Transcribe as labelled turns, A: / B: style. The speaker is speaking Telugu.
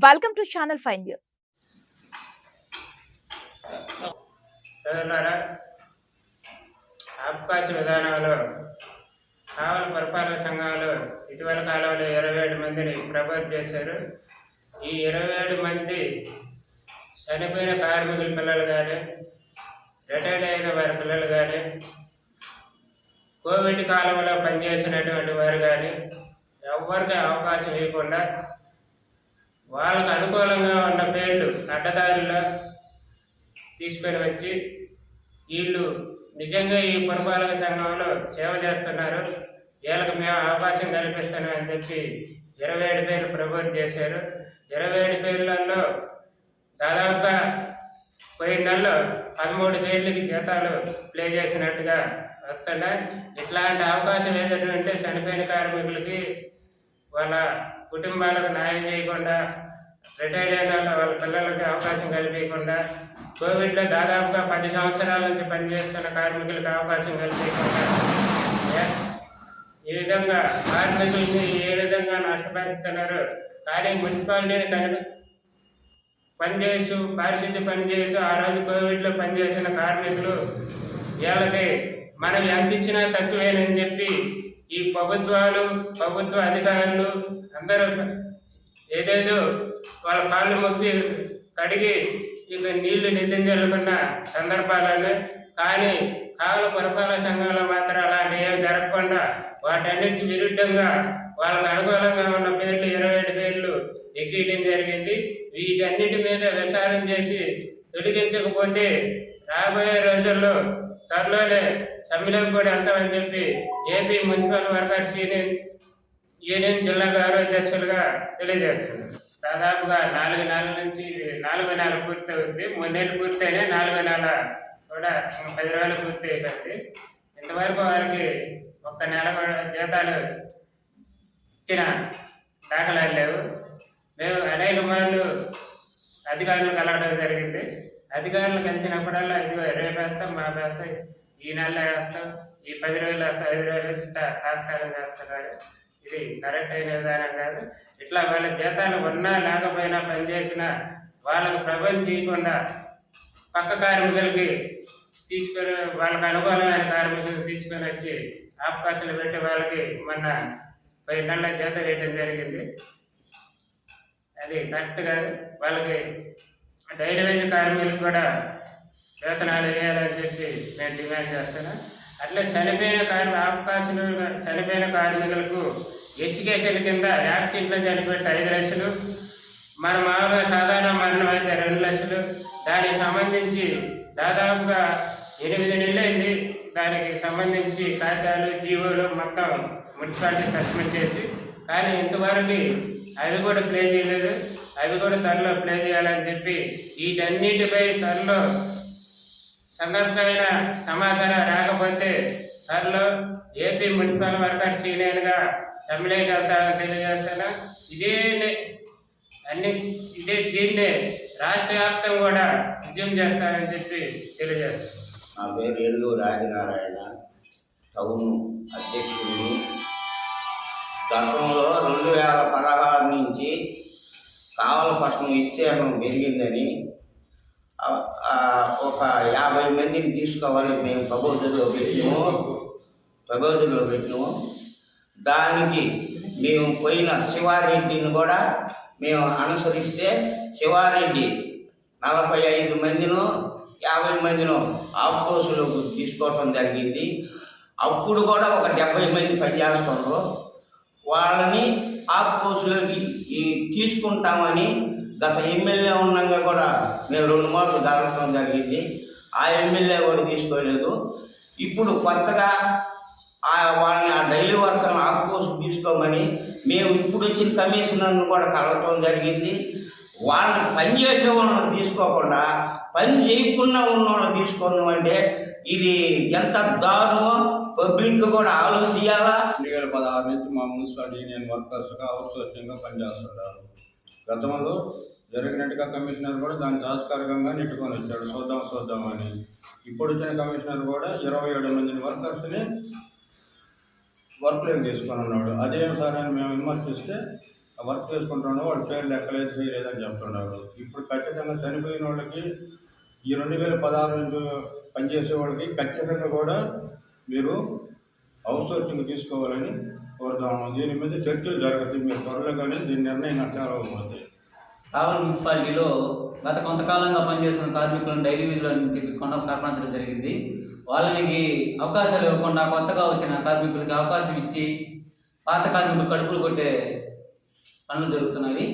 A: Welcome to Channel 5 News.
B: ఆబ్కాచ్ విధానంలో కావలి పరిపాలక సంఘాలు ఇటీవల కాలంలో 27 మందిని ప్రపోజ్ చేశారు. ఈ 27 మంది చనిపోయిన కార్మికుల పిల్లలు కానీ, రిటైర్డ్ అయిన వారి పిల్లలు కానీ, కోవిడ్ కాలంలో పనిచేసినటువంటి వారు కానీ ఎవరికి అవకాశం ఇవ్వకుండా వాళ్ళకు అనుకూలంగా ఉన్న పేర్లు అడ్డదారిలో తీసుకొని వచ్చి వీళ్ళు నిజంగా ఈ పురపాలక సంఘంలో సేవ చేస్తున్నారు, వీళ్ళకి మేము అవకాశం కల్పిస్తున్నామని చెప్పి 27 పేర్లు ప్రపోజ్ చేశారు. 27 పేర్లలో దాదాపుగా పోయిన నెలలో 13 పేర్లకి జీతాలు ప్లే చేసినట్టుగా వస్తున్నాయి. ఇట్లాంటి అవకాశం ఏదైనా ఉంటే చనిపోయిన కార్మికులకి వాళ్ళ కుటుంబాలకు న్యాయం చేయకుండా, రిటైర్డ్ అయిన వాళ్ళ పిల్లలకి అవకాశం కల్పించకుండా, కోవిడ్లో దాదాపుగా 10 సంవత్సరాల నుంచి పనిచేస్తున్న కార్మికులకు అవకాశం కల్పించకుండా ఈ విధంగా కార్మికుల్ని ఏ విధంగా నష్టపరుస్తున్నారు. కానీ మున్సిపాలిటీని పనిచేస్తూ పారిశుద్ధ్య పనిచేస్తూ ఆ రోజు కోవిడ్లో పనిచేసిన కార్మికులు వీళ్ళకి మనం ఎంత ఇచ్చినా తక్కువేనని చెప్పి ఈ ప్రభుత్వ అధికారులు అందరూ ఏదేదో వాళ్ళ కాళ్ళు మొక్కి కడిగి ఇక నీళ్లు నిద్రించలుకున్న సందర్భాలను, కానీ కావలి పురపాలక సంఘంలో మాత్రం అలాంటి ఏం జరగకుండా వాటన్నిటికి విరుద్ధంగా వాళ్ళకు అనుకూలంగా ఉన్న పేర్లు 27 పేర్లు ఎక్కియడం జరిగింది. వీటన్నిటి మీద విచారణ చేసి తొలగించకపోతే రాబోయే రోజుల్లో త్వరలోనే సమ్మెలోకి కూడా వెళ్తామని చెప్పి ఏపీ మున్సిపల్ వర్కర్స్ యూనియన్ జిల్లా గౌరవాధ్యక్షులుగా తెలియజేస్తున్నారు. దాదాపుగా 4 నెలల నుంచి 4వ నెల పూర్తి అవుతుంది. 3 నెలలు పూర్తయినా 4వ నెల కూడా 10 రోజులు పూర్తి అయిపోయింది. ఇంతవరకు వారికి ఒక్క నెల కూడా జీతాలు ఇచ్చిన దాఖలాలు లేవు. మేము అనేక మార్లు అధికారులు కలవడం జరిగింది. అధికారులు కలిసినప్పుడల్లా ఇదిగో రేపు వేస్తాం, మా వేస్తాం, ఈ నెల వేస్తాం, ఈ 10 రోజులు వేస్తాం, 5 రోజులు తాత్కాలం చేస్తున్నారు. ఇది కరెక్ట్ అయిన విధానం కాదు. ఇట్లా వాళ్ళ జీతాలు ఉన్నా లేకపోయినా పనిచేసినా వాళ్ళకు ప్రబలం చేయకుండా పక్క కార్మికులకి తీసుకొని వాళ్ళకి అనుకూలమైన కార్మికులు తీసుకొని వచ్చి అవకాశాలు పెట్టి వాళ్ళకి మొన్న 10 నెలల జీతం వేయడం జరిగింది. అది కరెక్ట్ కాదు. వాళ్ళకి డైలీ వేజ్ కార్మికులకు కూడా వేతనాలు వేయాలని చెప్పి నేను డిమాండ్ చేస్తున్నాను. అట్లా చనిపోయిన కార్మికులకు ఎడ్యుకేషన్ కింద యాక్సిడెంట్లో చనిపోతే 5 లక్షలు, మన మామూలుగా సాధారణ మరణం అయితే 2 లక్షలు. దానికి సంబంధించి దాదాపుగా 8 నెలలు అయింది. దానికి సంబంధించి కాగితాలు, జీవోలు మొత్తం మున్సిపాలిటీ సస్పెండ్ చేసి, కానీ ఇంతవరకు అవి కూడా ప్లే చేయలేదు. అవి కూడా త్వరలో ప్లే చేయాలని చెప్పి వీటన్నిటిపై త్వరలో సందర్భమైన సమాచారం రాకపోతే త్వరలో ఏపీ మున్సిపల్ వర్కర్స్ యూనియన్గా సమ్మెలోకి వెళ్తామని తెలియజేస్తున్నా. దీన్నే రాష్ట్ర వ్యాప్తం కూడా ఉద్యమం చేస్తామని చెప్పి తెలియజేస్తాను.
C: నా పేరు ఏలూరు ఆదినారాయణ, టౌన్ అధ్యక్షుడిని. గతంలో 2016 నుంచి కావలపట్నం విస్తీర్ణం పెరిగిందని ఒక 50 మందిని తీసుకోవాలని మేము ప్రపోజల్లో పెట్టినాము. దానికి మేము పోయిన శివారెడ్డిని కూడా మేము అనుసరిస్తే శివారెడ్డి 45 మందినో 50 మందినో ఆఫ్కోర్సులోకి తీసుకోవటం జరిగింది. అప్పుడు కూడా ఒక 70 మంది పనిచేస్తున్నారు. వాళ్ళని ఆఫ్కోర్సులోకి తీసుకుంటామని గత ఎమ్మెల్యే ఉన్నాక కూడా మేము 2 మార్లు జరగటం జరిగింది. ఆ ఎమ్మెల్యే కూడా తీసుకోలేదు. ఇప్పుడు కొత్తగా వాళ్ళని ఆ డైలీ వర్కర్ని ఆఫ్కోర్స్ తీసుకోమని మేము ఇప్పుడు వచ్చిన కమిషనర్ను కూడా కలవటం జరిగింది. వాళ్ళని పని చేసే వాళ్ళని తీసుకోకుండా పని చేయకుండా ఉన్న వాళ్ళని తీసుకున్నాం అంటే ఇది ఎంత దారుణమో పబ్లిక్ కూడా ఆలోచించాలా.
D: 2016 నుంచి మా మున్సిపల్ యూనియన్ వర్కర్స్గా అవుట్సోర్సింగ్గా పనిచేస్తున్నారు. గతంలో జరిగినట్టుగా కమిషనర్ కూడా దాన్ని తాత్కాలికంగా నెట్టుకొని వచ్చాడు, చూద్దామని. ఇప్పుడు వచ్చిన కమిషనర్ కూడా 27 మందిని వర్కర్స్ని వర్క్లోకి తీసుకొని ఉన్నాడు. అదేం సార్ అని మేము విమర్శిస్తే వర్క్ చేసుకుంటున్నారో వాళ్ళ పేర్లు లెక్కలేదు చేయలేదని చెప్తున్నారు. ఇప్పుడు ఖచ్చితంగా చనిపోయిన వాళ్ళకి ఈ 2016 నుంచి పనిచేసే వాళ్ళకి ఖచ్చితంగా కూడా మీరు అవుట్సోర్సింగ్ తీసుకోవాలని కోరుతాము. దీని మీద చర్చలు జరుగుతాయి. మీరు త్వరలో కానీ దీని నిర్ణయం నష్టాలవుతుంది.
A: కావలి మున్సిపాలిటీలో గత కొంతకాలంగా పనిచేస్తున్న కార్మికులను డైలీ వేజ్లను కల్పించడం జరిగింది. వాళ్ళకి అవకాశాలు ఇవ్వకుండా కొత్తగా వచ్చిన కార్మికులకి అవకాశం ఇచ్చి పాత కార్మికులు కడుపులు కొట్టే పనులు జరుగుతున్నవి.